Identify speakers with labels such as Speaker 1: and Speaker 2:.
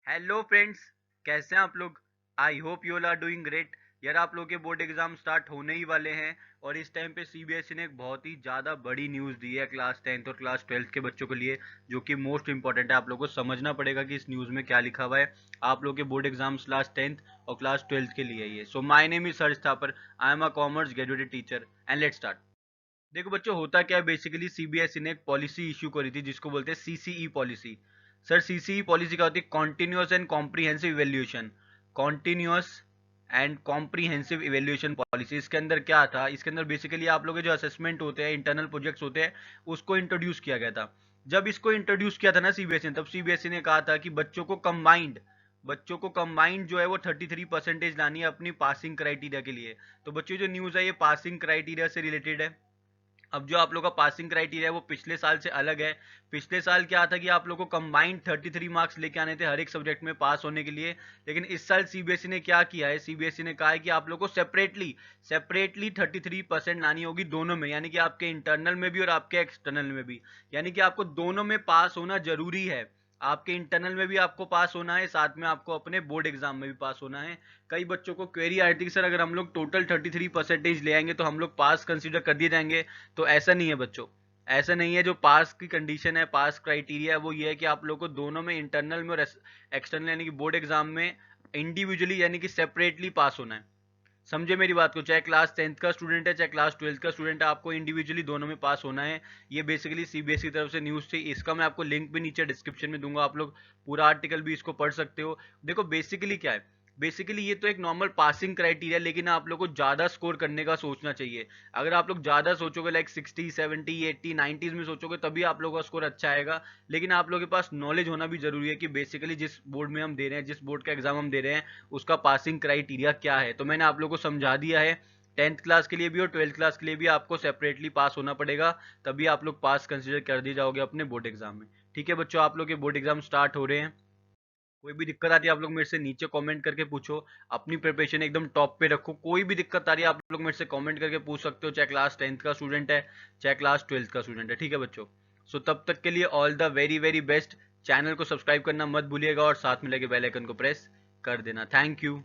Speaker 1: Hello friends, कैसे हैं आप लोग। I hope you all are doing great. यार आप लोग के बोर्ड एग्जाम स्टार्ट होने ही वाले हैं और इस टाइम पे सीबीएसई ने एक बहुत ही ज़्यादा बड़ी न्यूज़ दी है क्लास 10th और क्लास 12th के बच्चों के लिए, जो कि मोस्ट इंपॉर्टेंट है। आप लोगों को समझना पड़ेगा कि इस न्यूज़ में क्या लिखा हुआ है। आप लोग के बोर्ड एग्जाम्स क्लास 10th और क्लास 12th के लिए ये। So my name is Harsh Thapar, I am a commerce graduated teacher and let's start. देखो बच्चों, होता क्या है, बेसिकली सीबीएसई ने एक पॉलिसी इशू करी थी जिसको बोलते हैं CCE policy. Sir CCE policy क्या होती है? Continuous and comprehensive evaluation. Continuous and comprehensive evaluation policy, इसके अंदर क्या था? इसके अंदर बेसिकली आप लोग के जो असेसमेंट होते हैं, इंटरनल प्रोजेक्ट्स होते हैं, उसको इंट्रोड्यूस किया गया था। जब इसको इंट्रोड्यूस किया था ना सीबीएसई ने, तब सीबीएसई ने कहा था कि बच्चों को कंबाइंड जो है वो 33% लानी है अपनी पासिंग क्राइटेरिया के लिए। तो बच्चों जो न्यूज़ है ये पासिंग क्राइटेरिया से रिलेटेड है। अब जो आप लोग का पासिंग क्राइटेरिया है वो पिछले साल से अलग है। पिछले साल क्या था कि आप लोग को कंबाइंड 33 मार्क्स लेके आने थे हर एक सब्जेक्ट में पास होने के लिए। लेकिन इस साल सीबीएसई ने क्या किया है? सीबीएसई ने कहा है कि आप लोग को सेपरेटली 33% लानी होगी दोनों में, यानी कि आपके इंटरनल में भी और आपके एक्सटर्नल में भी। यानी कि आपको दोनों में पास होना जरूरी है। आपके इंटरनल में भी आपको पास होना है, साथ में आपको अपने बोर्ड एग्जाम में भी पास होना है। कई बच्चों को क्वेरी आई थी कि सर अगर हम लोग टोटल 33% ले आएंगे तो हम लोग पास कंसीडर कर दिए जाएंगे। तो ऐसा नहीं है बच्चों, ऐसा नहीं है। जो पास की कंडीशन है, पास क्राइटेरिया है, वो ये है कि आप लोग को दोनों में, इंटरनल में और एक्सटर्नल यानी कि बोर्ड एग्जाम में, इंडिविजुअली यानी कि सेपरेटली पास होना है। समझे मेरी बात को? चाहे क्लास 10th का स्टूडेंट है चाहे क्लास 12th का स्टूडेंट है, आपको इंडिविजुअली दोनों में पास होना है। ये बेसिकली सीबीएसई की तरफ से न्यूज़ थी। इसका मैं आपको लिंक भी नीचे डिस्क्रिप्शन में दूंगा, आप लोग पूरा आर्टिकल भी इसको पढ़ सकते हो। देखो बेसिकली क्या है, बेसिकली ये तो एक नॉर्मल पासिंग क्राइटेरिया, लेकिन आप लोग को ज़्यादा स्कोर करने का सोचना चाहिए। अगर आप लोग ज़्यादा सोचोगे, लाइक 60 70 80 90s में सोचोगे, तभी आप लोगों का स्कोर अच्छा आएगा। लेकिन आप लोगों के पास नॉलेज होना भी जरूरी है कि बेसिकली जिस बोर्ड में हम दे रहे हैं, जिस बोर्ड का एग्जाम हम दे रहे हैं, उसका पासिंग क्राइटेरिया क्या है। तो मैंने आप लोगों को समझा दिया है। 10th क्लास के लिए भी और 12th क्लास के लिए भी आपको सेपरेटली पास होना पड़ेगा, तभी आप लोग पास कंसिडर कर दिए जाओगे अपने बोर्ड एग्जाम में। ठीक है बच्चों, आप लोग के बोर्ड एग्जाम स्टार्ट हो रहे हैं। कोई भी दिक्कत आती है आप लोग मेरे से नीचे कमेंट करके पूछो। अपनी प्रिपरेशन एकदम टॉप पे रखो। कोई भी दिक्कत आ रही है आप लोग मेरे से कमेंट करके पूछ सकते हो, चाहे क्लास 10th का स्टूडेंट है चाहे क्लास 12th का स्टूडेंट है। ठीक है बच्चों, सो तब तक के लिए all the very very best. Channel को सब्सक्राइब करना मत भूलिएगा और साथ में लगे बेल आइकन को प्रेस कर देना। Thank you.